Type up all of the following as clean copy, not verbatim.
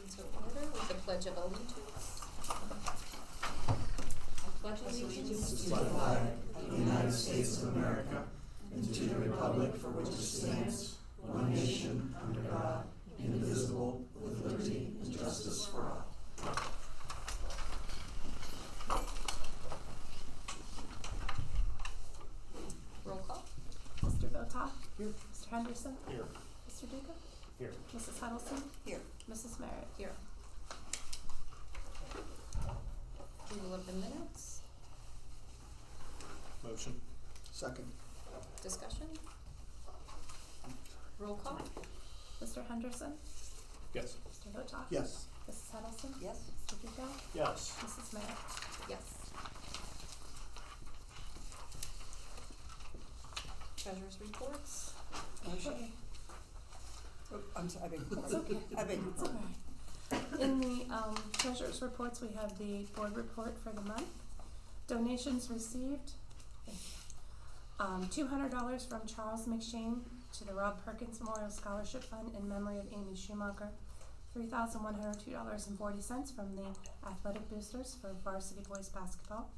So order with the Pledge of Allegiance. I pledge allegiance to the flag of the United States of America and to the republic for which it stands, one nation, under God, indivisible, with liberty and justice for all. roll call. Mr. Votak? Here. Mr. Henderson? Here. Mr. Duca? Here. Mrs. Huddleston? Here. Mrs. Merritt? Here. Approval of the minutes. Motion. Second. Discussion. Roll call. Mr. Henderson? Yes. Mr. Votak? Yes. Mrs. Huddleston? Yes. Mr. Duca? Yes. Mrs. Merritt? Yes. Treasurer's reports. Motion. I'm sorry, It's okay. It's all right. In the treasurer's reports, we have the board report for the month. Donations received. $200 from Charles McShane to the Rob Perkins Memorial Scholarship Fund in memory of Amy Schumacher. $3,102.40 from the Athletic Boosters for varsity boys basketball.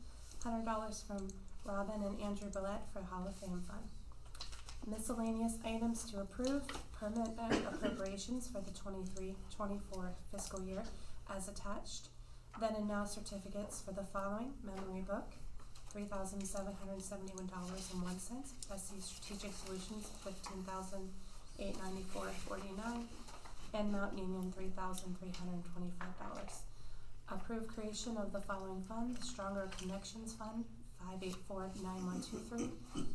$100 from Robin and Andrew Billette for Hall of Fame Fund. Miscellaneous items to approve, permanent appropriations for the 23-24 fiscal year as attached. Then and now certificates for the following: memory book, $3,771.01. SC Strategic Solutions, $15,894.49. And Mount Union, $3,325. Approve creation of the following fund: Stronger Connections Fund, 5849123,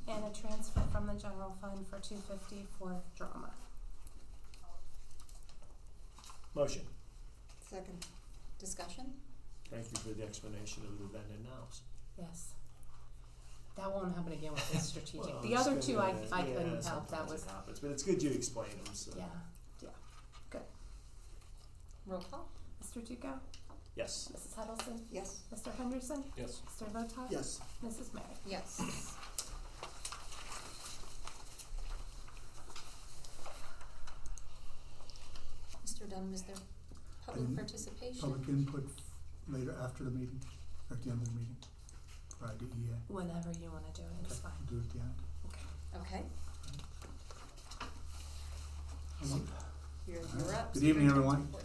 and a transfer from the general fund for $250 for drama. Motion. Second. Discussion. Thank you for the explanation of the then and nows. Yes. That won't happen again with this strategic. Well, the it's other good two that I yeah, couldn't help. That sometimes was it happens, but it's good you explain them. So. yeah. Good. Roll call. Mr. Duco? Yes. Mrs. Huddleston? Yes. Mr. Henderson? Yes. Mr. Votak? Yes. Mrs. Merritt? Yes. Mr. Dunn, is there public participation? Public input later after the meeting, or at the end of the meeting, for IDEA. Whenever you want to do it, it's fine. Do it at the end. Okay. Um, You're up. Good evening, Superintendent's everyone. report.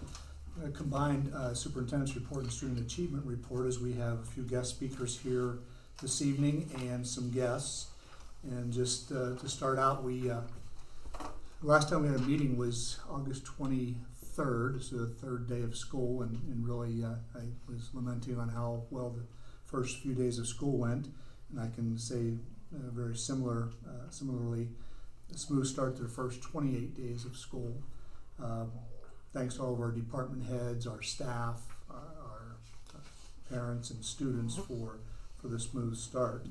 Combined superintendent's report and student achievement report, as we have a few guest speakers here this evening and some guests. And just to start out, we last time we had a meeting was August 23rd, so the third day of school, and really I was lamenting on how well the first few days of school went, and I can say very similarly, a smooth start to the first 28 days of school. Thanks to all of our department heads, our staff, our parents and students for the smooth start.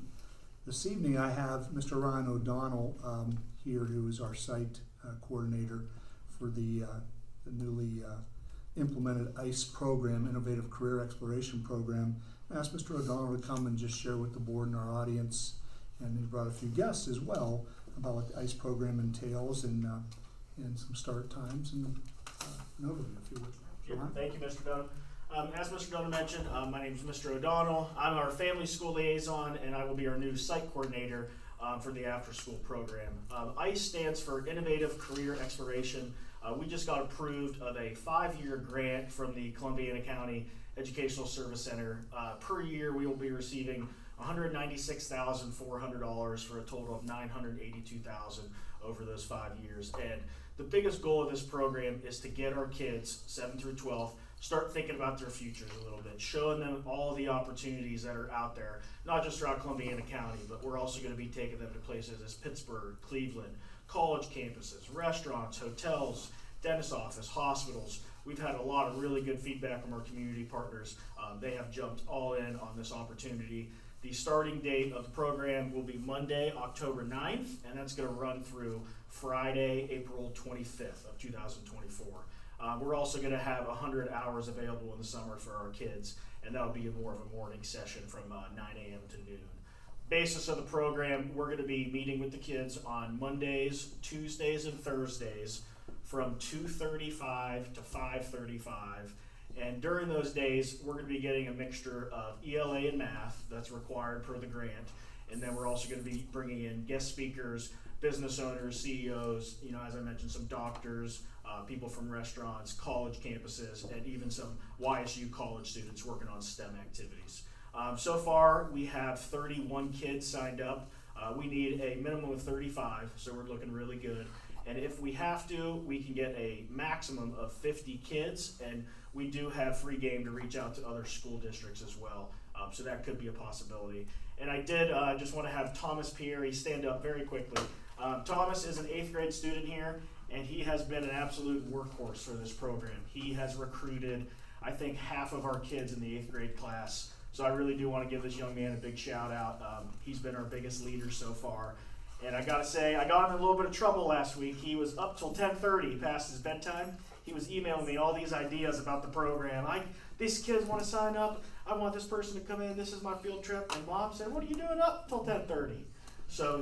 This evening I have Mr. Ryan O'Donnell here, who is our site coordinator for the newly implemented ICE program, Innovative Career Exploration Program. I asked Mr. O'Donnell to come and just share with the board and our audience, and he brought a few guests as well, about what the ICE program entails and some start times and an overview, if you would. Sure. Thank you, Mr. Dunham. As Mr. Dunham mentioned, my name is Mr. O'Donnell. I'm our family school liaison, and I will be our new site coordinator for the after-school program. ICE stands for Innovative Career Exploration. We just got approved of a 5-year grant from the Columbiana County Educational Service Center. Per year, we will be receiving $196,400 for a total of $982,000 over those 5 years. And the biggest goal of this program is to get our kids, 7 through 12, start thinking about their futures a little bit, showing them all the opportunities that are out there, not just throughout Columbiana County, but we're also going to be taking them to places as Pittsburgh, Cleveland, college campuses, restaurants, hotels, dentist office, hospitals. We've had a lot of really good feedback from our community partners. They have jumped all in on this opportunity. The starting date of the program will be Monday, October 9th, and that's going to run through Friday, April 25th of 2024. We're also going to have 100 hours available in the summer for our kids, and that'll be more of a morning session from 9 a.m. to noon. Basis of the program, we're going to be meeting with the kids on Mondays, Tuesdays, and Thursdays from 2:35 to 5:35. And during those days, we're going to be getting a mixture of ELA and math that's required per the grant. And then we're also going to be bringing in guest speakers, business owners, CEOs, as I mentioned, some doctors, people from restaurants, college campuses, and even some YSU college students working on STEM activities. So far, we have 31 kids signed up. We need a minimum of 35, so we're looking really good. And if we have to, we can get a maximum of 50 kids, and we do have free game to reach out to other school districts as well. So that could be a possibility. And I did just want to have Thomas Pierre stand up very quickly. Thomas is an 8th grade student here, and he has been an absolute workhorse for this program. He has recruited, I think, half of our kids in the 8th grade class. So I really do want to give this young man a big shout out. He's been our biggest leader so far. And I gotta say, I got him in a little bit of trouble last week. He was up till 10:30 past his bedtime. He was emailing me all these ideas about the program. These kids want to sign up. I want this person to come in. This is my field trip. And Mom said, what are you doing up till 10:30? So,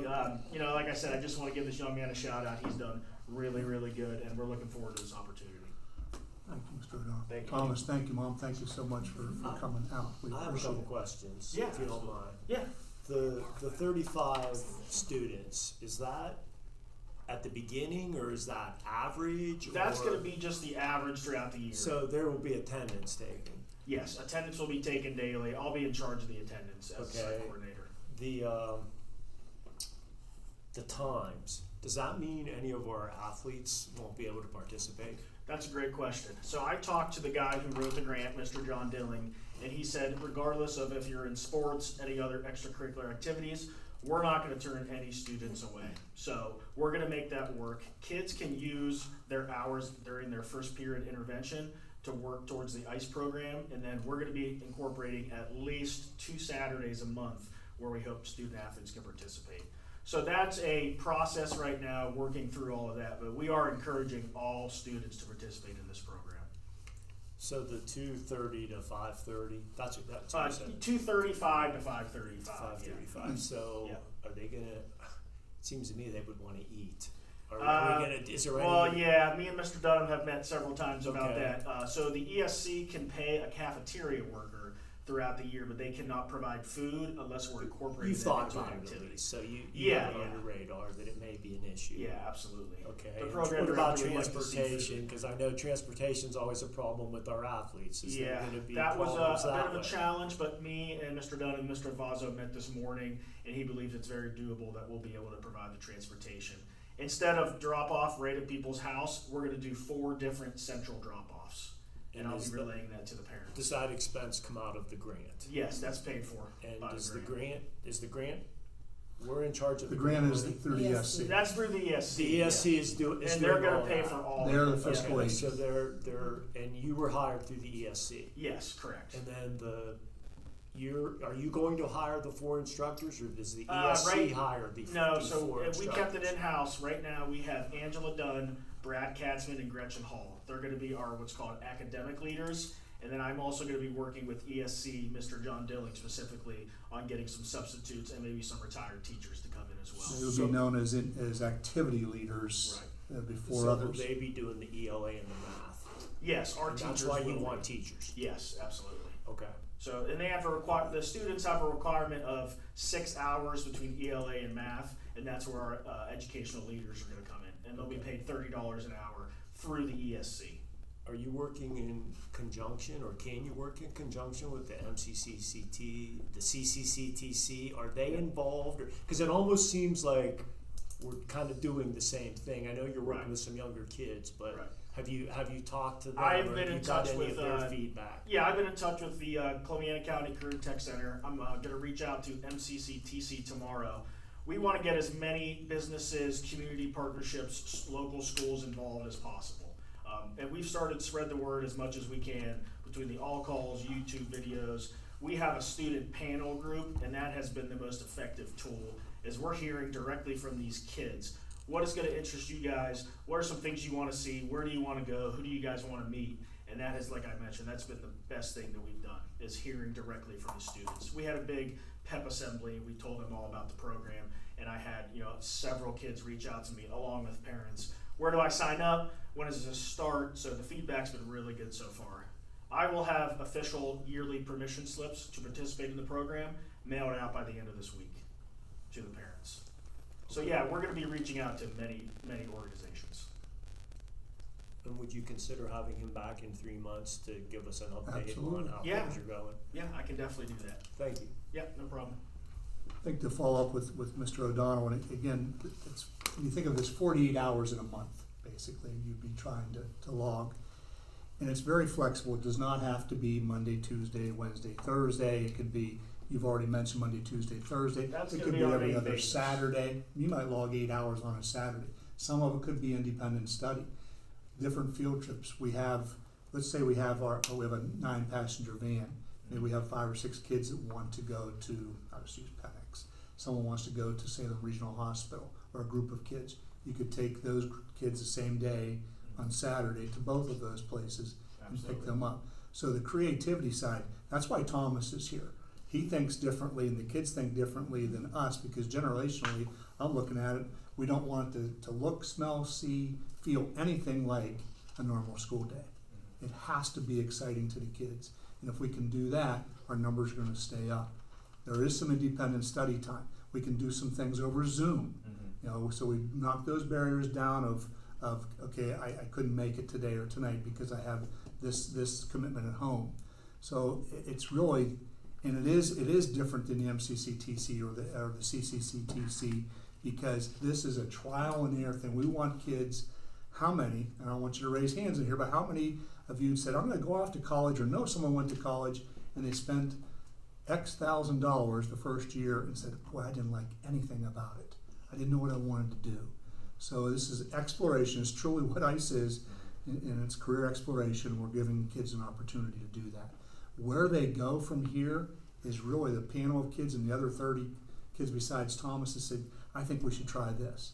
like I said, I just want to give this young man a shout out. He's done really, really good, and we're looking forward to this opportunity. Thank you, Mr. O'Donnell. Thank you. Thomas, thank you, Mom. Thank you so much for coming out. We I have a appreciate couple it. questions, Yeah, if you don't mind. Yeah. The 35 students, is that at the beginning or is that average? That's or- going to be just the average throughout the year. So there will be attendance taken. Yes, attendance will be taken daily. I'll be in charge of the attendance as Okay. site coordinator. The times, does that mean any of our athletes won't be able to participate? That's a great question. So I talked to the guy who wrote the grant, Mr. John Dilling, and he said regardless of if you're in sports, any other extracurricular activities, we're not going to turn any students away. So we're going to make that work. Kids can use their hours during their first period intervention to work towards the ICE program, and then we're going to be incorporating at least 2 Saturdays a month where we hope student athletes can participate. So that's a process right now, working through all of that, but we are encouraging all students to participate in this program. So the 2:30 to 5:30, that's what you said? 2:35 to 5:35. 5:35, so Yeah. are they gonna, it seems to me they would wanna eat. Are we gonna, is there any? Well, yeah, me and Mr. Dunham have met several times about Okay. that. So the ESC can pay a cafeteria worker throughout the year, but they cannot provide food unless we're incorporating You've that thought into about an it at activity. least, so you Yeah, have it on yeah. your radar that it may be an issue. Yeah, absolutely. Okay, The and program what about director would like to see food. transportation? Cause I know transportation's always a problem with our athletes. Is there Yeah, gonna be that was problems a bit that of a way? challenge, but me and Mr. Dunn and Mr. Vazo met this morning, and he believes it's very doable that we'll be able to provide the transportation. Instead of drop off right at people's house, we're gonna do 4 different central drop-offs, and I'll be is relaying that to the parents. Does that expense come out of the grant? Yes, that's paid for And by is the grant. we're in charge of The grant is money? through the ESC. That's through the ESC. The ESC is doing and they're doing gonna all pay that. for all They're of the it. fiscal Okay, aid. so they're, and you were hired through the ESC. Yes, correct. And then are you going to hire the 4 instructors, or does the Right- ESC hire the No, 4 so we instructors? kept it in-house. Right now, we have Angela Dunn, Brad Katzman, and Gretchen Hall. They're going to be our what's called academic leaders. And then I'm also going to be working with ESC, Mr. John Dilling specifically, on getting some substitutes and maybe some retired teachers to come in as well. They would be known as activity leaders before So will others. they be doing the ELA and the math? Yes, our And teachers. that's why you will be. want teachers. Yes, absolutely. Okay. So, and they have the students have a requirement of 6 hours between ELA and math, and that's where our educational leaders are going to come in, and they'll be paid $30 an hour through the ESC. Are you working in conjunction, or can you work in conjunction with the MCCCT, the CCCTC? Are they involved? Because it almost seems like we're kind of doing the same thing. I know you're working Right. with some younger kids, but Right. have you talked to them? I've or been have in you got touch any with, of their feedback? Yeah, I've been in touch with the Columbiana County Career Tech Center. I'm going to reach out to MCCTC tomorrow. We want to get as many businesses, community partnerships, local schools involved as possible. And we've started to spread the word as much as we can between the all calls, YouTube videos. We have a student panel group, and that has been the most effective tool, as we're hearing directly from these kids. What is going to interest you guys? What are some things you want to see? Where do you want to go? Who do you guys want to meet? And that is, like I mentioned, that's been the best thing that we've done, is hearing directly from the students. We had a big pep assembly. We told them all about the program, and I had several kids reach out to me along with parents. Where do I sign up? When does this start? So the feedback's been really good so far. I will have official yearly permission slips to participate in the program mailed out by the end of this week to the parents. So yeah, we're going to be reaching out to many, many organizations. And would you consider having him back in 3 months to give us an update Absolutely. on how Yeah. things are going? Yeah, I can definitely do that. Thank you. Yeah, no problem. I think to follow up with Mr. O'Donnell, and again, it's, when you think of this 48 hours in a month, basically, you'd be trying to log. And it's very flexible. It does not have to be Monday, Tuesday, Wednesday, Thursday. It could be, you've already mentioned Monday, Tuesday, Thursday. That's It gonna could be be on every any other basis. Saturday. You might log 8 hours on a Saturday. Some of it could be independent study. Different field trips. We have, let's say we have a 9-passenger van. Maybe we have 5 or 6 kids that want to go to, I'll just use Penix. Someone wants to go to Salem Regional Hospital, or a group of kids. You could take those kids the same day on Saturday to both of those places and pick Absolutely. them up. So the creativity side, that's why Thomas is here. He thinks differently and the kids think differently than us, because generationally, I'm looking at it, we don't want it to look, smell, see, feel anything like a normal school day. It has to be exciting to the kids. And if we can do that, our numbers are gonna stay up. There is some independent study time. We can do some things over Zoom. You know, so we knock those barriers down of okay, I couldn't make it today or tonight because I have this commitment at home. So it's really, and it is different than the MCCTC or the CCCTC, because this is a trial and error thing. We want kids, how many, and I don't want you to raise hands in here, but how many of you said, I'm gonna go off to college, or know someone went to college and they spent X $1,000 the first year and said, boy, I didn't like anything about it. I didn't know what I wanted to do. So this is exploration. It's truly what ICE is, and it's career exploration. We're giving kids an opportunity to do that. Where they go from here is really the panel of kids, and the other 30 kids besides Thomas that said, I think we should try this.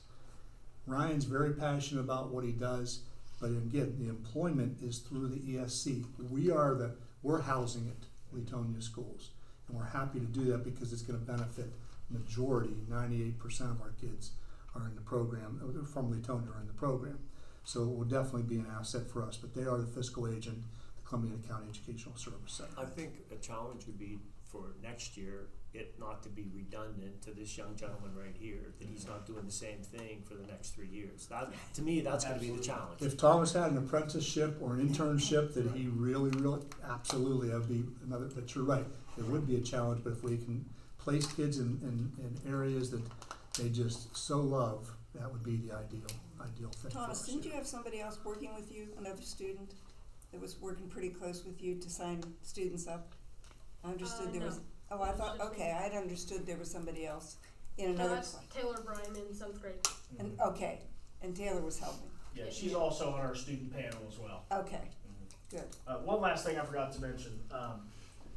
Ryan's very passionate about what he does, but again, the employment is through the ESC. We're housing it, Leetonia schools, and we're happy to do that because it's going to benefit majority, 98% of our kids are in the program, from Leetonia are in the program. So it will definitely be an asset for us, but they are the fiscal agent, the Columbia County Educational Service Center. I think a challenge would be for next year, it not to be redundant to this young gentleman right here, that he's not doing the same thing for the next 3 years. That, to me, that's gonna be the challenge. If Thomas had an apprenticeship or an internship that he really, absolutely, that would be another, but you're right, it would be a challenge, but if we can place kids in areas that they just so love, that would be the ideal thing for Thomas, us. didn't you have somebody else working with you, another student, that was working pretty close with you to sign students up? I understood there no. was, oh, I thought, okay, I'd understood there was somebody else in another That's place. Taylor Bryan in 7th grade. And, okay, and Taylor was helping, Yeah, she's also on our student panel as well. okay, good. One last thing I forgot to mention.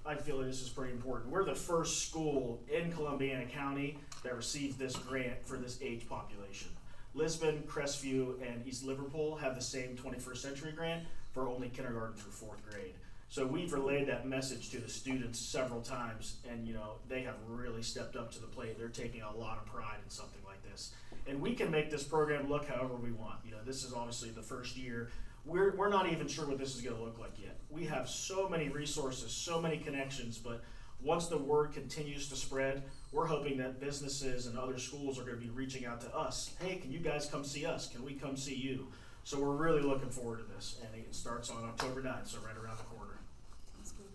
I feel like this is pretty important. We're the first school in Columbiana County that received this grant for this age population. Lisbon, Crestview, and East Liverpool have the same 21st century grant for only kindergarten through 4th grade. So we've relayed that message to the students several times, and you know, they have really stepped up to the plate. They're taking a lot of pride in something like this. And we can make this program look however we want. You know, this is obviously the first year. We're not even sure what this is going to look like yet. We have so many resources, so many connections, but once the word continues to spread, we're hoping that businesses and other schools are going to be reaching out to us. Hey, can you guys come see us? Can we come see you? So we're really looking forward to this, and it starts on October 9th, so right around the corner. That's good.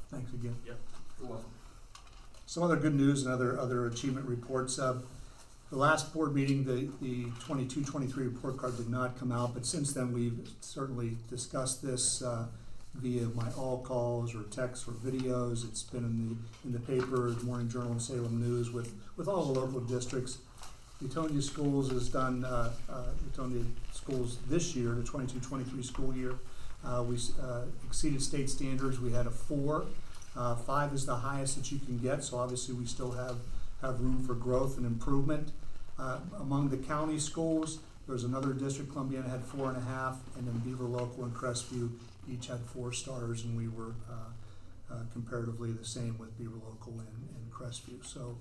Thanks again. Yep, you're welcome. Some other good news and other achievement reports. The last board meeting, the 22-23 report card did not come out, but since then we've certainly discussed this via my all calls or texts or videos. It's been in the paper, the Morning Journal and Salem News with all the local districts. Leetonia Schools has done, Leetonia Schools this year, the 22-23 school year, we exceeded state standards. We had a 4. 5 is the highest that you can get, so obviously we still have room for growth and improvement. Among the county schools, there's another district, Columbiana had 4.5, and then Beaver Local and Crestview each had 4 stars, and we were comparatively the same with Beaver Local and Crestview. So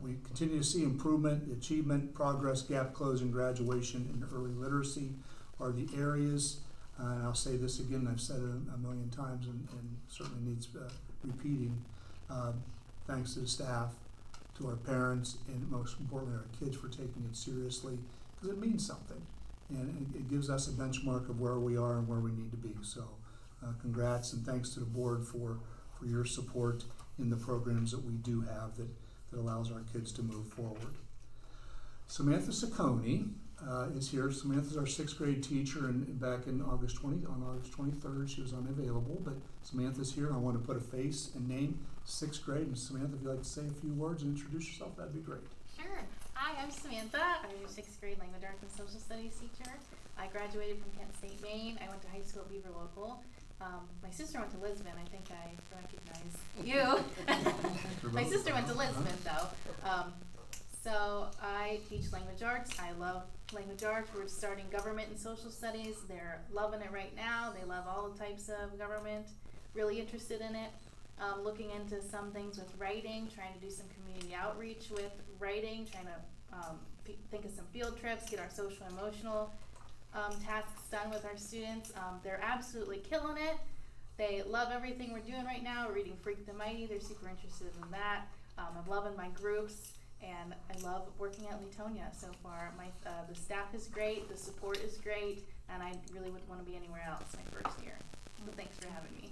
We continue to see improvement, achievement, progress, gap closing, graduation, and early literacy are the areas. And I'll say this again, I've said it a million times and certainly needs repeating. Thanks to the staff, to our parents, and most importantly our kids for taking it seriously, because it means something. And it gives us a benchmark of where we are and where we need to be. So congrats and thanks to the board for your support in the programs that we do have that allows our kids to move forward. Samantha Saccone is here. Samantha's our 6th grade teacher, and back in August 23rd, she was unavailable, but Samantha's here. I want to put a face and name 6th grade. And Samantha, if you'd like to say a few words and introduce yourself, that'd be great. Sure. Hi, I'm Samantha. I'm your 6th grade language arts and social studies teacher. I graduated from Kent State, Maine. I went to high school at Beaver Local. My sister went to Lisbon. I think I recognize you. My sister went to Lisbon, though. So I teach language arts. I love language arts. We're starting government and social studies. They're loving it right now. They love all the types of government. Really interested in it. Looking into some things with writing, trying to do some community outreach with writing, trying to think of some field trips, get our social emotional tasks done with our students. They're absolutely killing it. They love everything we're doing right now. We're reading Freak the Mighty. They're super interested in that. I'm loving my groups, and I love working at Leetonia so far. The staff is great, the support is great, and I really wouldn't want to be anywhere else my first year. So thanks for having me.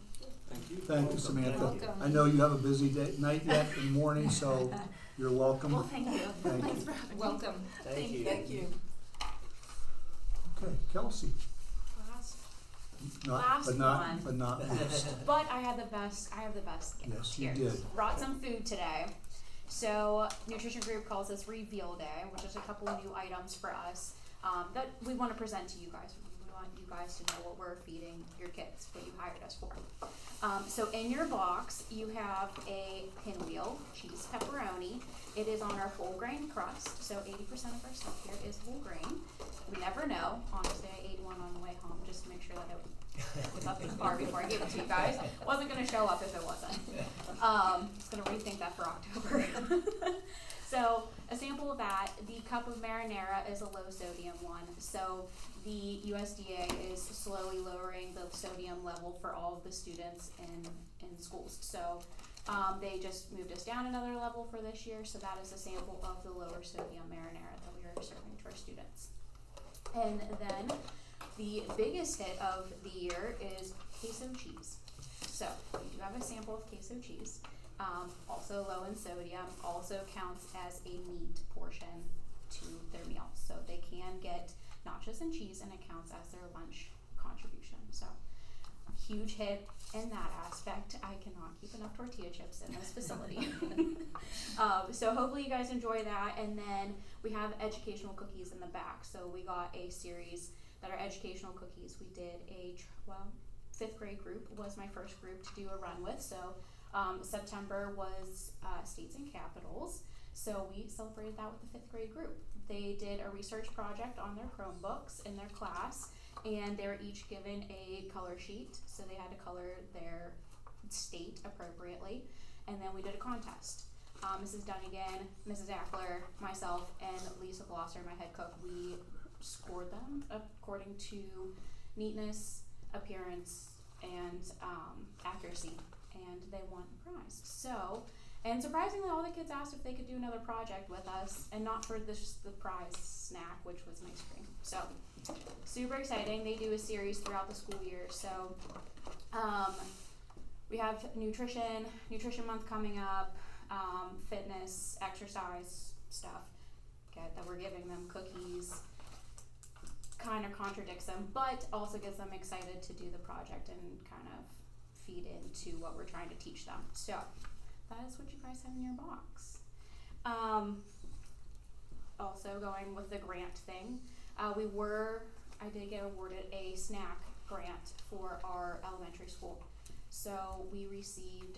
Thank you. Thank you, Samantha. Welcome. I know you have a busy night yet and morning, so you're welcome. Well, thank you. Thank Thanks you. for having me. Welcome. Thank you. Thank you. Okay, Kelsey. Last But one. not least. But I have the best gift. Yes, you here. did. Brought some food today. So nutrition group calls this Reveal Day, which is a couple of new items for us that we want to present to you guys. We want you guys to know what we're feeding your kids, what you hired us for. So in your box, you have a pinwheel, cheese pepperoni. It is on our whole grain crust, so 80% of our stuff here is whole grain. We never know. Honestly, I ate one on the way home just to make sure that it was up in the car before I gave it to you guys. Wasn't going to show up if it wasn't. Going to rethink that for October. So a sample of that. The cup of marinara is a low sodium one. So the USDA is slowly lowering the sodium level for all of the students in schools. So they just moved us down another level for this year. So that is a sample of the lower sodium marinara that we are serving to our students. And then the biggest hit of the year is queso cheese. So we do have a sample of queso cheese. Also low in sodium, also counts as a meat portion to their meal. So they can get nachos and cheese, and it counts as their lunch contribution. So huge hit in that aspect. I cannot keep enough tortilla chips in this facility. So hopefully you guys enjoy that. And then we have educational cookies in the back. So we got a series that are educational cookies. We did fifth grade group was my first group to do a run with. So September was states and capitals. So we celebrated that with the fifth grade group. They did a research project on their Chromebooks in their class, and they were each given a color sheet. So they had to color their state appropriately. And then we did a contest. Mrs. Dunnigan, Mrs. Ackler, myself, and Lisa Glosser, my head cook, we scored them according to neatness, appearance, and accuracy. And they won a prize. So, and surprisingly, all the kids asked if they could do another project with us, and not for the prize snack, which was an ice cream. So, super exciting. They do a series throughout the school year. So, we have nutrition month coming up, fitness, exercise stuff that we're giving them, cookies. Kind of contradicts them, but also gets them excited to do the project and kind of feed into what we're trying to teach them. So that is what you guys have in your box. Also going with the grant thing, I did get awarded a snack grant for our elementary school. So we received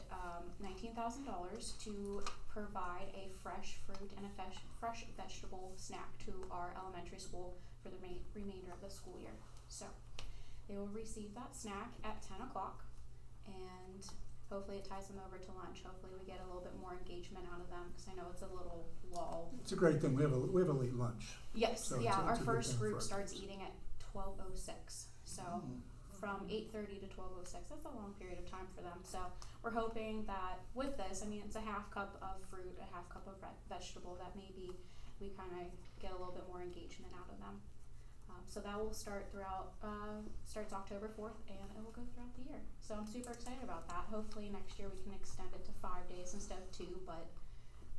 $19,000 to provide a fresh fruit and a fresh vegetable snack to our elementary school for the remainder of the school year. So they will receive that snack at 10 o'clock, and hopefully it ties them over to lunch. Hopefully we get a little bit more engagement out of them, because I know it's a little lull. It's a great thing. We have a late lunch. Yes, So yeah, it's our a good first thing for group our starts kids. eating at 12:06, so from 8:30 to 12:06, that's a long period of time for them. So we're hoping that with this, I mean, it's a half cup of fruit, a half cup of vegetable, that maybe we kind of get a little bit more engagement out of them. So that will start starts October 4th, and it will go throughout the year. So I'm super excited about that. Hopefully next year we can extend it to 5 days instead of 2, but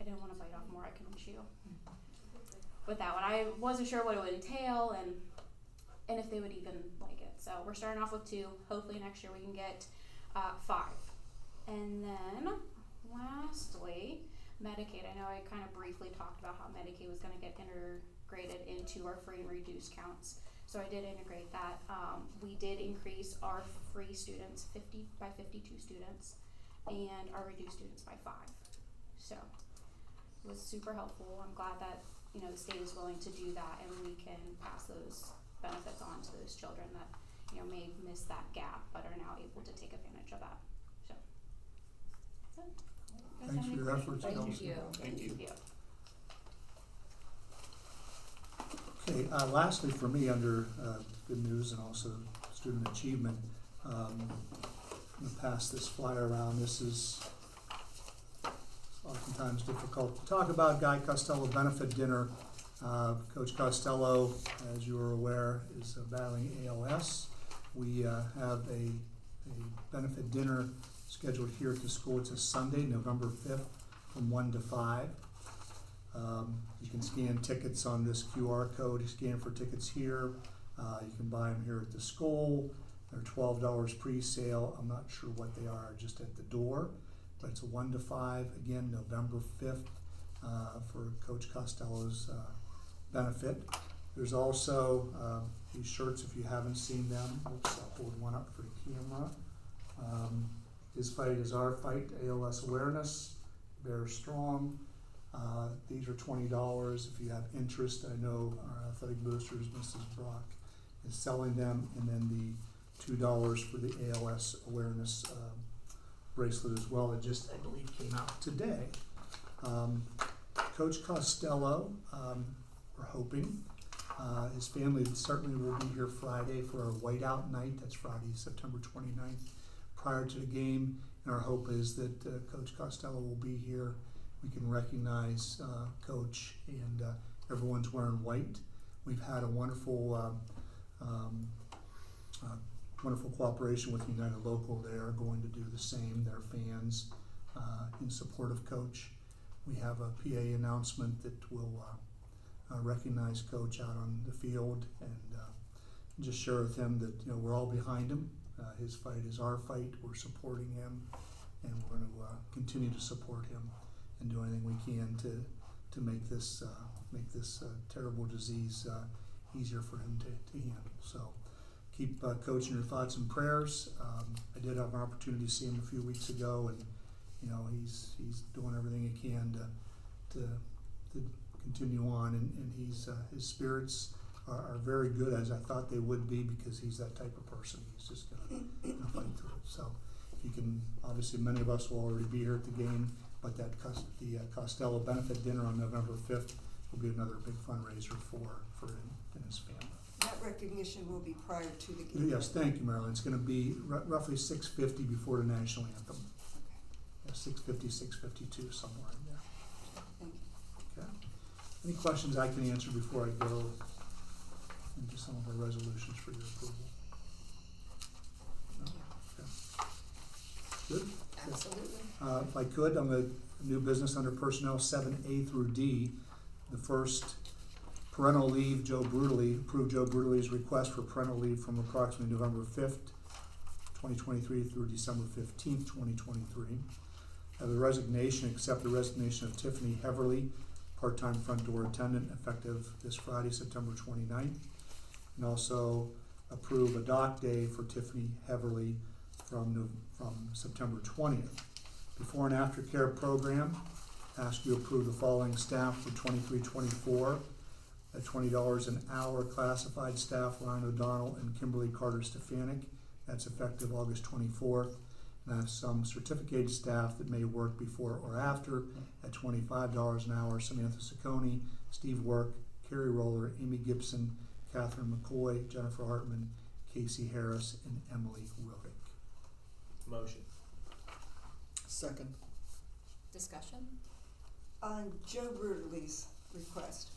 I didn't want to bite off more I can chew with that one. I wasn't sure what it would entail and if they would even like it. So we're starting off with 2. Hopefully next year we can get 5. And then lastly, Medicaid. I know I kind of briefly talked about how Medicaid was going to get integrated into our free and reduced counts. So I did integrate that. We did increase our free students by 52 students and our reduced students by 5. So it was super helpful. I'm glad that, you know, the state is willing to do that, and we can pass those benefits on to those children that, you know, may miss that gap but are now able to take advantage of that. So that's it. You guys Thanks have for any your questions? efforts, Thank Kelsey. you. Thank you. Okay, lastly for me, under good news and also student achievement, I'm going to pass this flyer around. This is oftentimes difficult to talk about. Guy Costello benefit dinner. Coach Costello, as you are aware, is battling ALS. We have a benefit dinner scheduled here at the school. It's a Sunday, November 5th, from 1 to 5. You can scan tickets on this QR code. You scan for tickets here. You can buy them here at the school. They're $12 pre-sale. I'm not sure what they are just at the door, but it's a 1 to 5. Again, November 5th for Coach Costello's benefit. There's also these shirts, if you haven't seen them. Oops, I'll hold one up for the camera. His fight is our fight, ALS awareness, Bear Strong. These are $20 if you have interest. I know our athletic boosters, Mrs. Brock, is selling them, and then the $2 for the ALS awareness bracelet as well. It just, I believe, came out today. Coach Costello, we're hoping, his family certainly will be here Friday for our whiteout night. That's Friday, September 29th, prior to the game. And our hope is that Coach Costello will be here. We can recognize Coach, and everyone's wearing white. We've had a wonderful wonderful cooperation with United Local. They are going to do the same. Their fans in support of Coach. We have a PA announcement that will recognize Coach out on the field, and just share with him that, you know, we're all behind him. His fight is our fight. We're supporting him, and we're going to continue to support him and do anything we can to make this terrible disease easier for him to handle. So keep Coach in your thoughts and prayers. I did have an opportunity to see him a few weeks ago, and you know, he's doing everything he can to continue on, and he's his spirits are very good, as I thought they would be, because he's that type of person. He's just gonna fight through it. So if you can, obviously many of us will already be here at the game, but the Costello benefit dinner on November 5th will be another big fundraiser for him and his family. That recognition will be prior to the game. Yes, thank you, Marilyn. It's going to be roughly 6:50 before the national anthem. Okay, Yeah, 6:50, 6:52, somewhere in there. thank you. Okay. Any questions I can answer before I go into some of our resolutions for your approval? No? Okay. Good. Absolutely. If I could, on the new business under personnel 7A through D, the first parental leave, approve Joe Brutali's request for parental leave from approximately November 5th, 2023 through December 15th, 2023. Have the resignation, accept the resignation of Tiffany Heverly, part-time front door attendant, effective this Friday, September 29th. And also approve a dock day for Tiffany Heverly from September 20th. Before and after care program, ask you approve the following staff for 23-24 at $20 an hour. Classified staff, Ryan O'Donnell and Kimberly Carter Stefanik. That's effective August 24th. And I have some certificated staff that may work before or after at $25 an hour. Samantha Saccone, Steve Work, Carrie Roller, Amy Gibson, Catherine McCoy, Jennifer Hartman, Casey Harris, and Emily Wildick. Motion. Second. Discussion? On Joe Bruderly's request,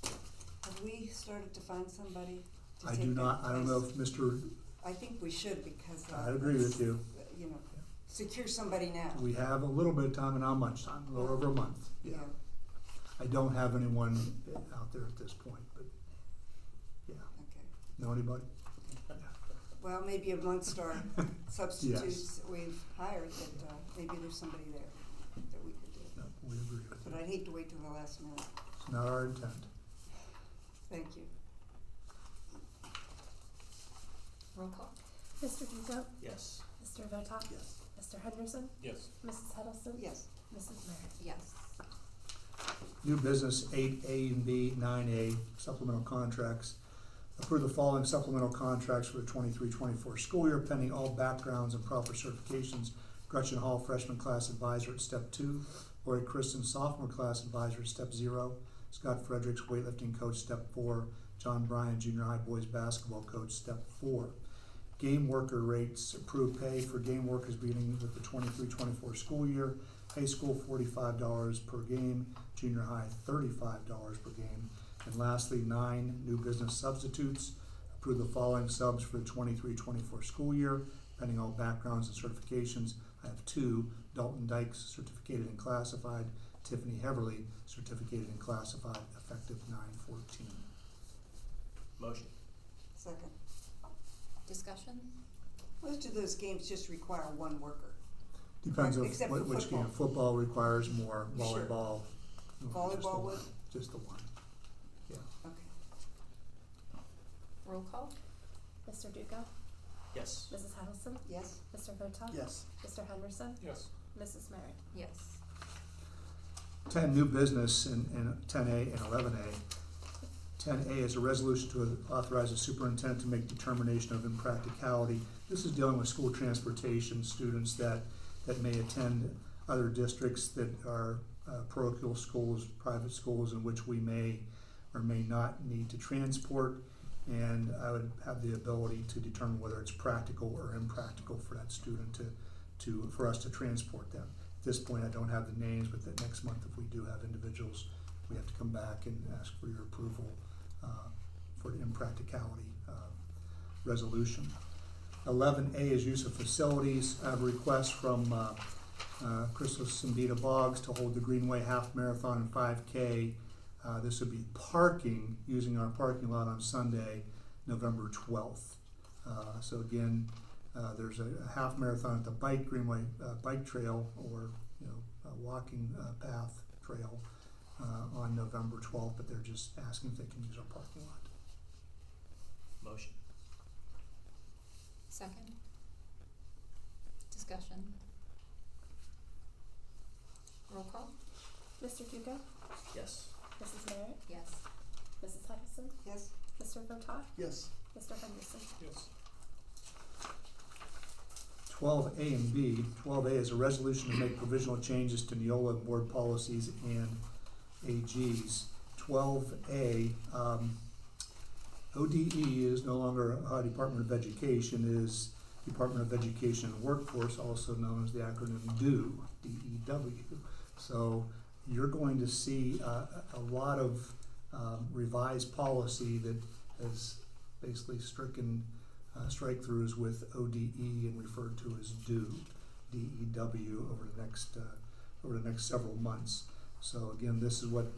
have we started to find somebody to I take do that not, I don't know place? if Mr., I think we should because. I agree with you. You know, secure somebody now. We have a little bit of time and not much time, a little over a month, yeah. I don't have anyone out there at this point, but, yeah. Okay. Know anybody? Well, maybe amongst our substitutes that we've hired, that maybe there's somebody there that we could do. No, we agree with But you. I'd hate to wait till the last minute. It's not our intent. Thank you. Roll call? Mr. Duco, Yes. Mr. Votak, Yes. Mr. Henderson, Yes. Mrs. Huddleston, Yes. Mrs. Merritt. Yes. New business 8A and B, 9A, supplemental contracts. Approve the following supplemental contracts for the 23-24 school year pending all backgrounds and proper certifications. Gretchen Hall, freshman class advisor at step 2. Lori Kristen, sophomore class advisor at step 0. Scott Fredericks, weightlifting coach, step 4. John Bryan, junior high boys basketball coach, step 4. Game worker rates, approved pay for game workers beginning with the 23-24 school year. High school, $45 per game. Junior high, $35 per game. And lastly, 9 new business substitutes. Approve the following subs for the 23-24 school year, pending all backgrounds and certifications. I have 2, Dalton Dykes, certificated and classified. Tiffany Heverly, certificated and classified, effective 9/14. Motion. Second. Discussion? Most of those games just require one worker. Depends on Except for which game. football. Football requires more, Sure. volleyball. just the Volleyball one. would? Just the one, yeah. Okay. Roll call? Mr. Duco, Yes. Mrs. Huddleston, Yes. Mr. Votak, Yes. Mr. Henderson, Yes. Mrs. Merritt. Yes. 10 new business in 10A and 11A. 10A is a resolution to authorize the superintendent to make determination of impracticality. This is dealing with school transportation students that may attend other districts that are parochial schools, private schools in which we may or may not need to transport. And I would have the ability to determine whether it's practical or impractical for that student for us to transport them. At this point, I don't have the names, but that next month, if we do have individuals, we have to come back and ask for your approval for the impracticality resolution. 11A is use of facilities. I have a request from Crystal Simbita Boggs to hold the Greenway Half Marathon and 5K. This would be parking, using our parking lot on Sunday, November 12th. So again, there's a half marathon at the Greenway bike trail, or a walking path trail on November 12th, but they're just asking if they can use our parking lot. Motion. Second? Discussion? Roll call? Mr. Duco, Yes. Mrs. Merritt, Yes. Mrs. Huddleston, Yes. Mr. Votak, Yes. Mr. Henderson. Yes. 12A and B. 12A is a resolution to make provisional changes to Neola board policies and AGs. 12A, ODE is no longer Department of Education, is Department of Education and Workforce, also known as the acronym DEW, D-E-W. So you're going to see a lot of revised policy that has basically stricken strike-throughs with ODE and referred to as DEW, D-E-W, over the next several months. So again, this is what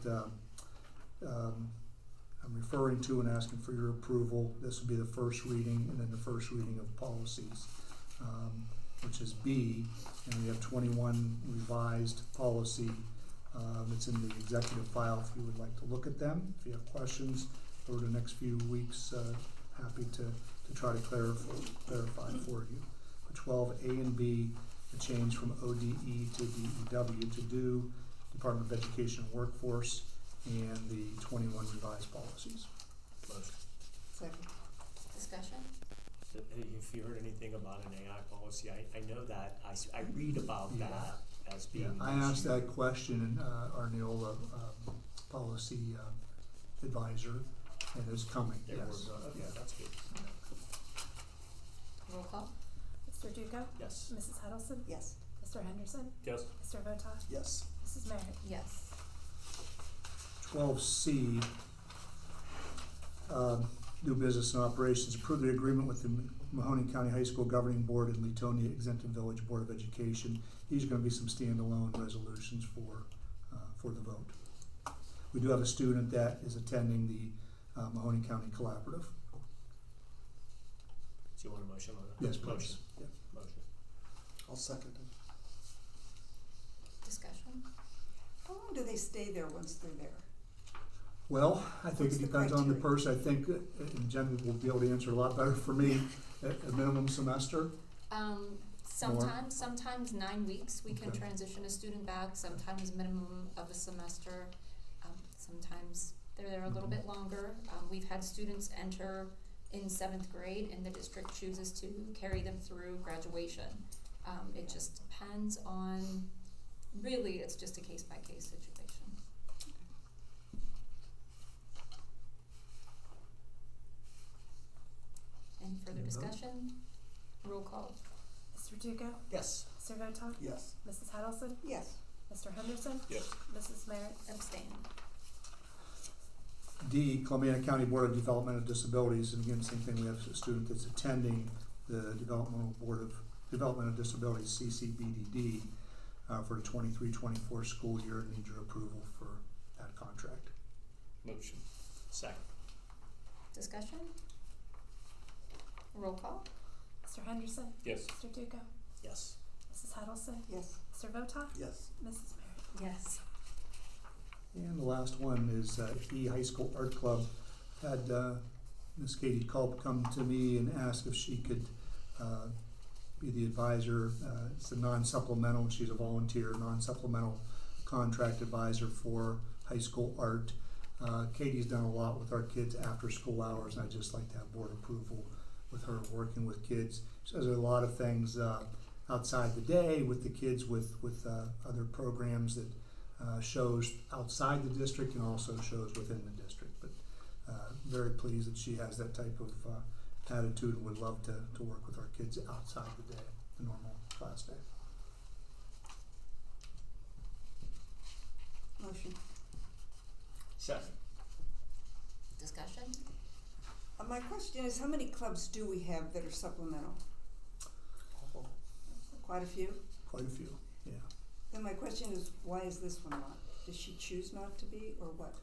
I'm referring to and asking for your approval. This will be the first reading, and then the first reading of policies, which is B, and we have 21 revised policy. It's in the executive file if you would like to look at them. If you have questions over the next few weeks, happy to try to clarify for you. For 12A and B, the change from ODE to DEW to DEW, Department of Education and Workforce, and the 21 revised policies. Motion. Second. Discussion? if you heard anything about an AI policy, I know that, I read about Yeah. that as Yeah, being. I an asked issue. that question, and our Neola policy advisor, and it's coming, They're yes. working on it. Okay, Yeah. that's good. Roll call? Mr. Duco? Yes. Mrs. Huddleston? Yes. Mr. Henderson? Yes. Mr. Votak? Yes. Mrs. Merritt? Yes. 12C, new business and operations, approve the agreement with the Mahoning County High School Governing Board and Leetonia Exempted Village Board of Education. These are gonna be some standalone resolutions for the vote. We do have a student that is attending the Mahoning County Collaborative. Do you want a motion on that? Yes, please. Motion. Yeah. Motion. I'll second it. Discussion? How long do they stay there once they're there? Well, I think What's it the depends on the criteria? person. I think in general will be able to answer a lot better for me. A minimum semester. Sometimes 9 weeks, we can Okay. transition a student back, sometimes minimum of a semester. Sometimes they're there a little Mhm. bit longer. We've had students enter in 7th grade and the district chooses to carry them through graduation. It just depends on, really, it's just a case by case situation. Any further Any vote? discussion? Roll call. Mr. Duco? Yes. Mr. Votak? Yes. Mrs. Huddleston? Yes. Mr. Henderson? Yes. Mrs. Merritt? Abstain. D, Columbiana County Board of Development of Disabilities, and again, same thing, we have a student that's attending the Developmental Board of Development of Disabilities, CCBDD, for the 23-24 school year, and need your approval for that contract. Motion. Second. Discussion? Roll call. Mr. Henderson? Yes. Mr. Duco? Yes. Mrs. Huddleston? Yes. Mr. Votak? Yes. Mrs. Merritt? Yes. And the last one is E High School Art Club. Had Miss Katie Culp come to me and ask if she could be the advisor. It's a non-supplemental, she's a volunteer, non-supplemental contract advisor for high school art. Katie's done a lot with our kids after school hours, and I'd just like to have board approval with her working with kids. She does a lot of things outside the day with the kids, with other programs that shows outside the district and also shows within the district. But very pleased that she has that type of attitude and would love to work with our kids outside the day, the normal class day. Motion. Second. Discussion? My question is, how many clubs do we have that are supplemental? Quite a few? Quite a few, yeah. Then my question is, why is this one not? Does she choose not to be, or what?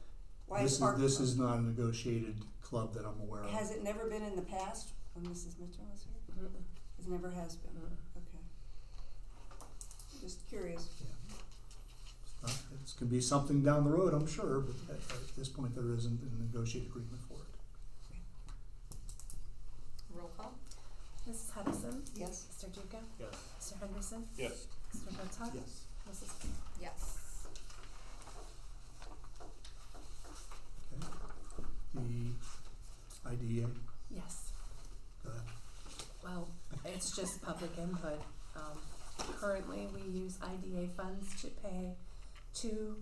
Why This art this club? is not a negotiated club that I'm aware of. Has it never been in the past when Mrs. Mitchell was here? It never has been? Okay. Just curious. Yeah. It can be something down the road, I'm sure, but at this point there isn't a negotiated agreement for it. Roll call. Mrs. Huddleston? Yes? Mr. Duco? Yes. Mr. Henderson? Yes. Mr. Votak? Yes. Mrs. Merritt? Yes. Okay. The IDEA, Yes. go ahead. Well, it's just public input. Currently, we use IDA funds to pay 2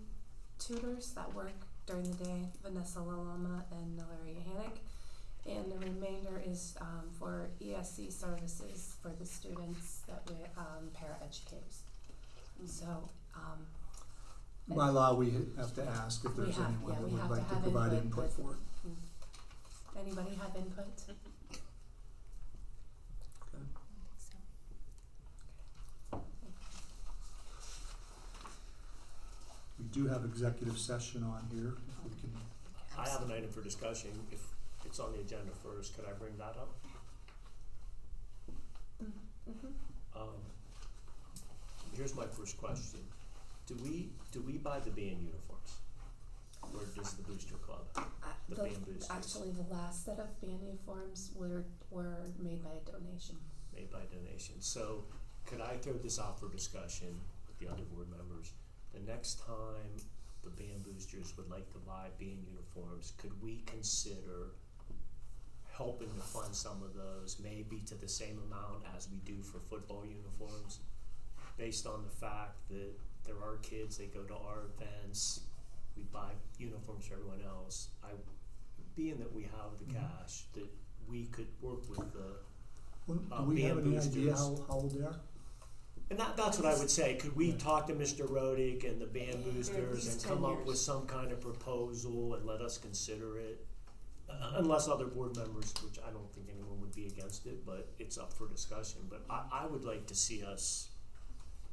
tutors that work during the day, Vanessa Lalama and Malaria Hannock. And the remainder is for ESC services for the students that we paraeducators. So, By law, we have to ask if We there's have- anyone yeah, that we would have to like to have provide input, input but- for it. anybody have input? Okay. So, We do have executive session on here, if we can. I have an item for discussion. If it's on the agenda first, could I bring that up? Mm-hmm. Here's my first question. Do we buy the band uniforms? Or does the booster club? The band boosters. Actually, the last set of band uniforms were made by a donation. Made by donation. So could I throw this out for discussion with the other board members? The next time the band boosters would like to buy band uniforms, could we consider helping to fund some of those, maybe to the same amount as we do for football uniforms, based on the fact that there are kids that go to our events, we buy uniforms for everyone else. Being that we have the cash, that we could work with the Well, do we have band any idea boosters. how old they are? And that's what I would say. Could we talk to Mr. Rodick and the band They're at boosters least and come 10 up with years. some kind of proposal and let us consider it? Unless other board members, which I don't think anyone would be against it, but it's up for discussion. But I would like to see us,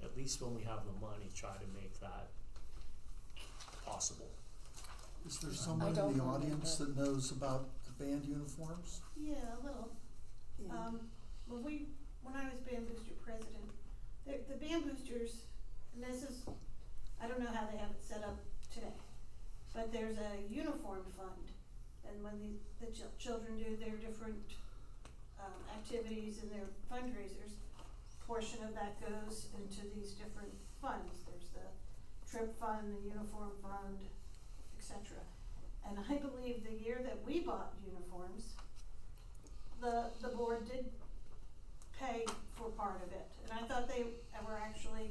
at least when we have the money, try to make that possible. Is there someone in don't the audience that knows about the band uniforms? Yeah, a little. Yeah. When I was band booster president, the band boosters, and this is, I don't know how they have it set up today, but there's a uniform fund, and when the children do their different activities and their fundraisers, portion of that goes into these different funds. There's the trip fund, the uniform fund, etc. And I believe the year that we bought uniforms, the board did pay for part of it. And I thought they were actually,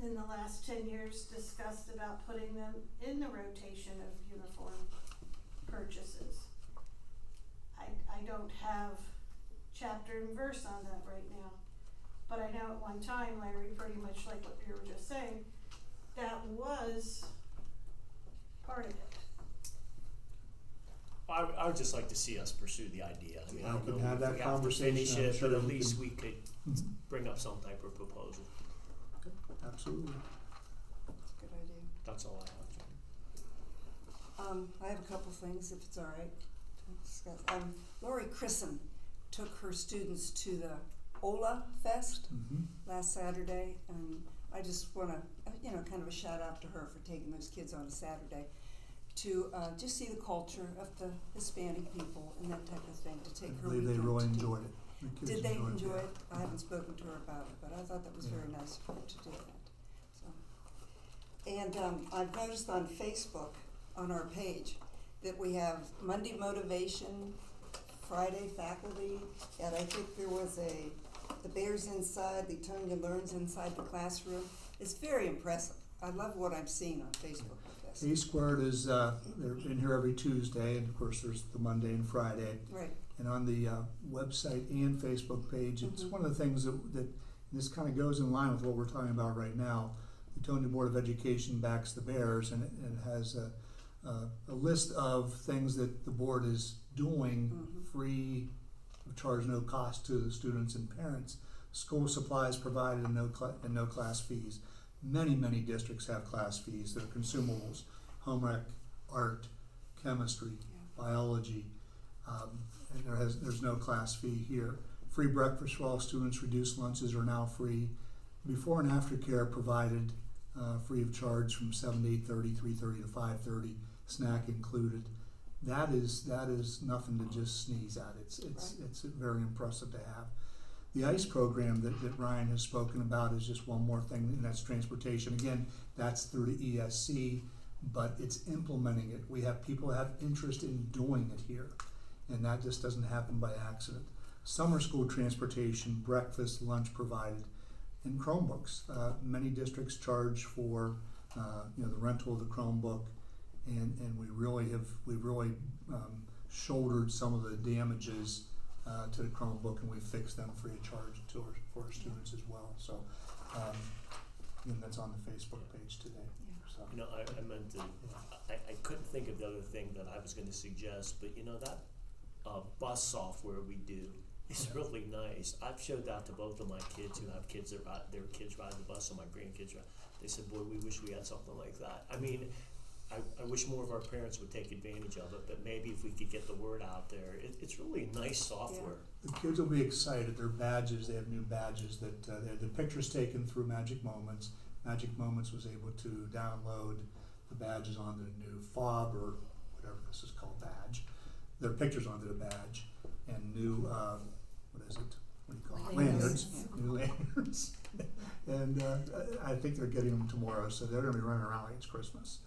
in the last 10 years, discussed about putting them in the rotation of uniform purchases. I don't have chapter and verse on that right now. But I know at one time, Larry, pretty much like what you were just saying, that was part of it. I would just like to see us pursue the idea. I mean, I We don't can know have if that we have to conversation, finish I'm it, sure but at we least can- we could bring up some type of proposal. Absolutely. Good idea. That's all I have, John. I have a couple things, if it's all right to discuss. Lori Christen took her students to the Ola Fest last Saturday, and I just want to, kind of a shout out to her for taking those kids on a Saturday to just see the culture of the Hispanic people and that type of thing, to take I her believe they weekend really to do. enjoyed it. The kids Did they enjoy yeah. it? I haven't spoken to her about it, but I thought that was Yeah. very nice of her to do that. So, and I've noticed on Facebook, on our page, that we have Monday motivation, Friday faculty, and I think there was the Bears Inside, Leetonia Learns Inside the Classroom. It's very impressive. I love what I'm seeing on Facebook with this. A Squared is, they're in here every Tuesday, and of course there's the Monday and Friday. Right. And on the website and Facebook page, it's Mhm. one of the things that this kind of goes in line with what we're talking about right now. The Leetonia Board of Education backs the Bears, and it has a list of things that the board is doing Mhm. free, of charge no cost to the students and parents. School supplies provided and no class fees. Many districts have class fees. They're consumables, home rec, art, chemistry, biology. And there's no class fee here. Free breakfast for all students, reduced lunches are now free. Before and after care provided free of charge from 7 to 8:30, 3:30 to 5:30, snack included. That is nothing to just sneeze at. It's very impressive to have. The ICE program that Ryan has spoken about is just one more thing, and that's transportation. Again, that's through the ESC, but it's implementing it. We have people have interest in doing it here, and that just doesn't happen by accident. Summer school transportation, breakfast, lunch provided, and Chromebooks. Many districts charge for the rental of the Chromebook, and we've really shouldered some of the damages to the Chromebook, and we fixed them free of charge for our students as well. So, and that's on the Facebook page today. So. I meant to, I couldn't think of the other thing that I was going to suggest, but that bus software we do is really nice. I've showed that to both of my kids who have kids that their kids ride the bus, and my grandkids ride. They said, "Boy, we wish we had something like that." I mean, I wish more of our parents would take advantage of it, but maybe if we could get the word out there, it's really nice software. The kids will be excited. Their badges, they have new badges that they had the pictures taken through Magic Moments. Magic Moments was able to download the badges onto the new fob or whatever this is called, badge. Their pictures onto the badge and new, what is it? What do you call it? Lanyards. New lanyards. And I think they're getting them tomorrow, so they're going to be running around like it's Christmas.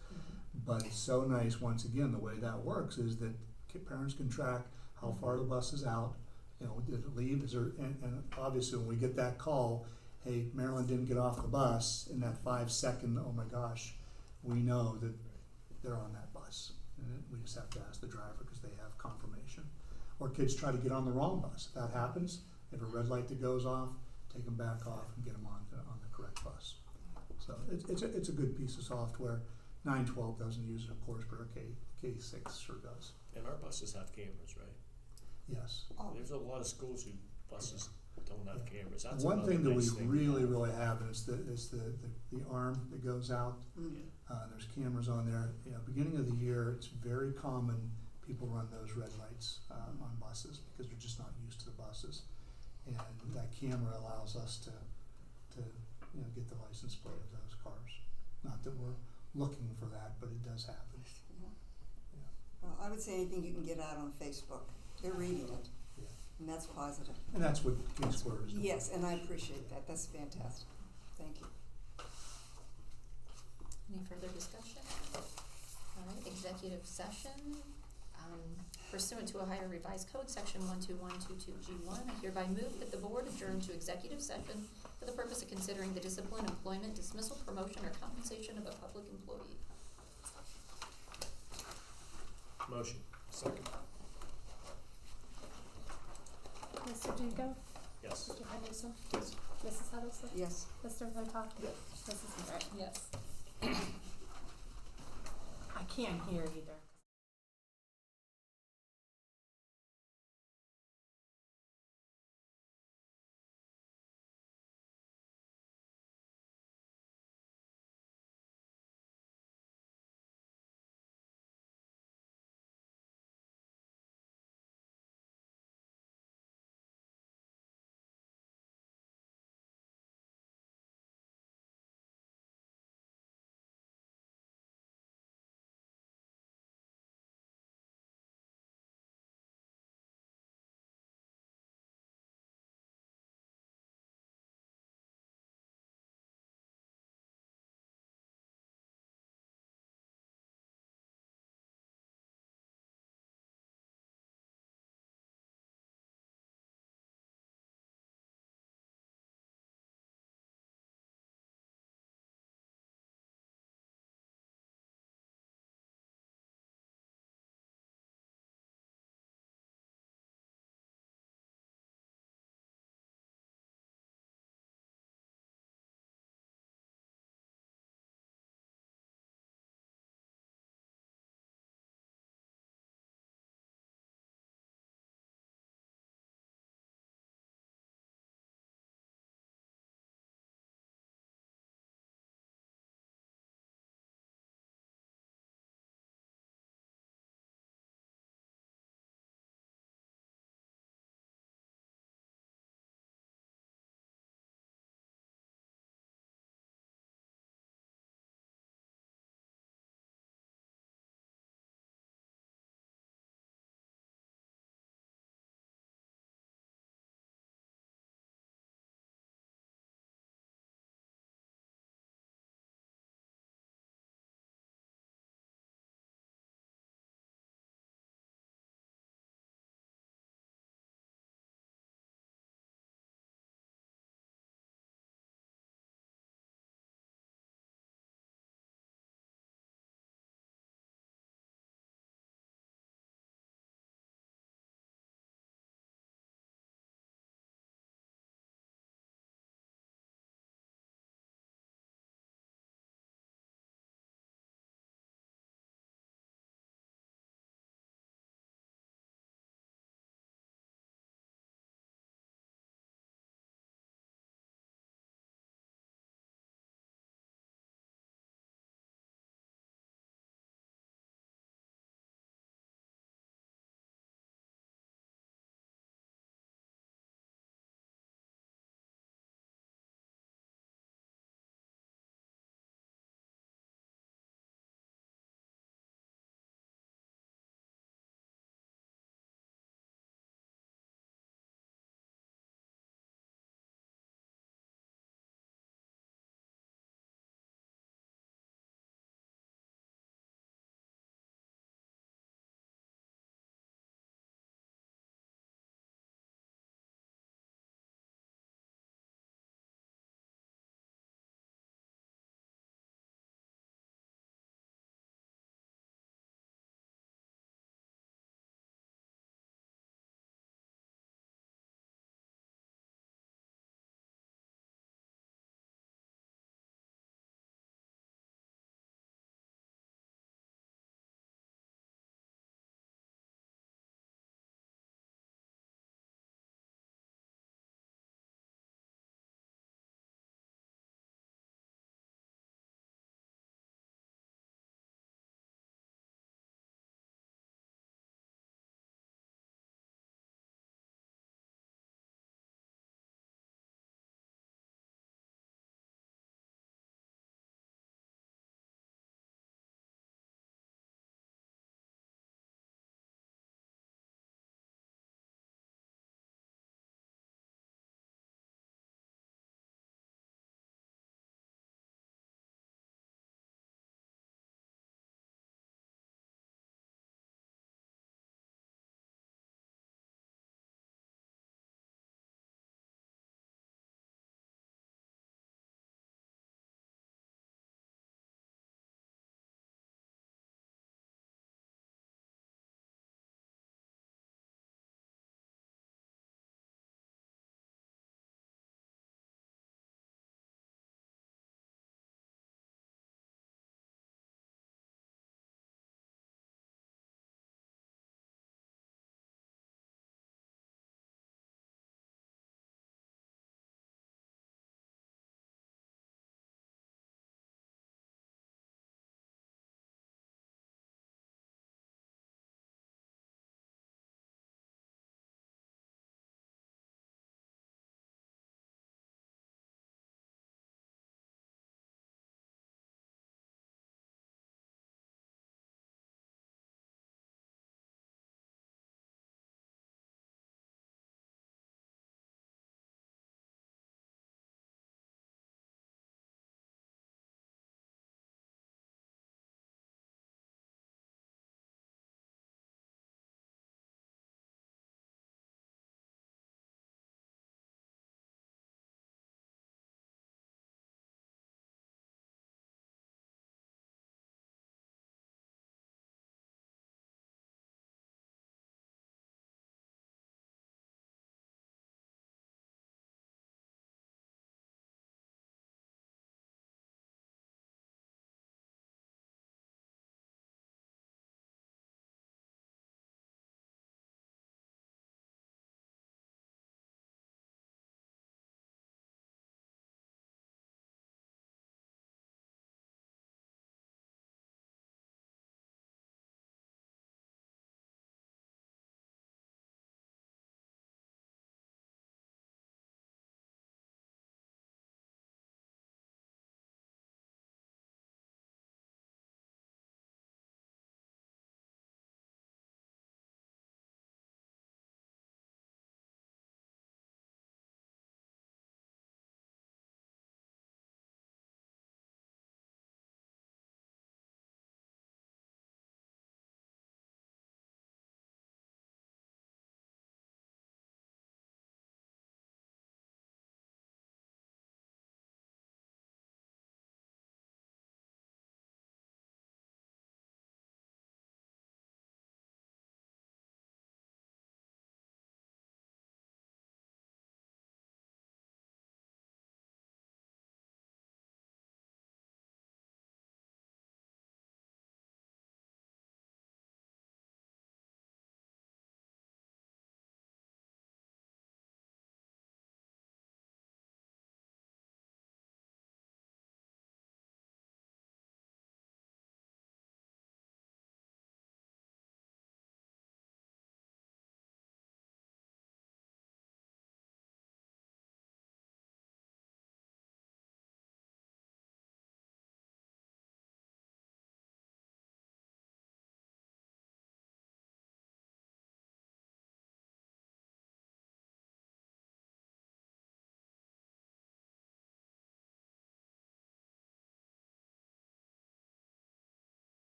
But it's so nice, once again, the way that works is that parents can track how far the bus is out, you know, did it leave, is there, and obviously when we get that call, hey, Marilyn didn't get off the bus, in that 5 second, oh my gosh, we know that they're on that bus. And then we just have to ask the driver because they have confirmation. Or kids try to get on the wrong bus. If that happens, if a red light that goes off, take them back off and get them on the correct bus. So it's a good piece of software. 912 doesn't use it, of course, but our K6 sure does. And our buses have cameras, right? Yes. There's a lot of schools who buses don't have cameras. That's One another thing that we nice thing. really have is the arm that goes out. There's cameras on there. You know, beginning of the year, it's very common people run those red lights on buses because they're just not used to the buses. And that camera allows us to you know, get the license plate of those cars. Not that we're looking for that, but it does happen. Well, I would say anything you can get out on Facebook. They're reading it, and that's positive. And that's what King Square is doing. Yes, and I appreciate that. That's fantastic. Thank you. Any further discussion? All right, executive session. Pursuant to Ohio Revised Code, section 12122G1, I hereby move that the board adjourn to executive session for the purpose of considering the discipline, employment, dismissal, promotion, or compensation of a public employee. Motion. Second. Mr. Duco? Yes. Mr. Henderson? Yes. Mrs. Huddleston? Yes. Mr. Votak? Yes. Mrs. Merritt? Yes. I can't hear either.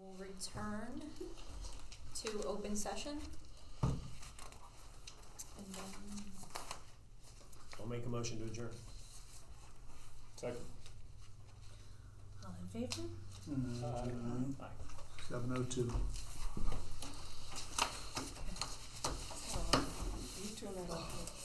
We'll return to open session. And then, I'll make a motion to adjourn. Second. All in favor? Aye. 7:02. You turn it off.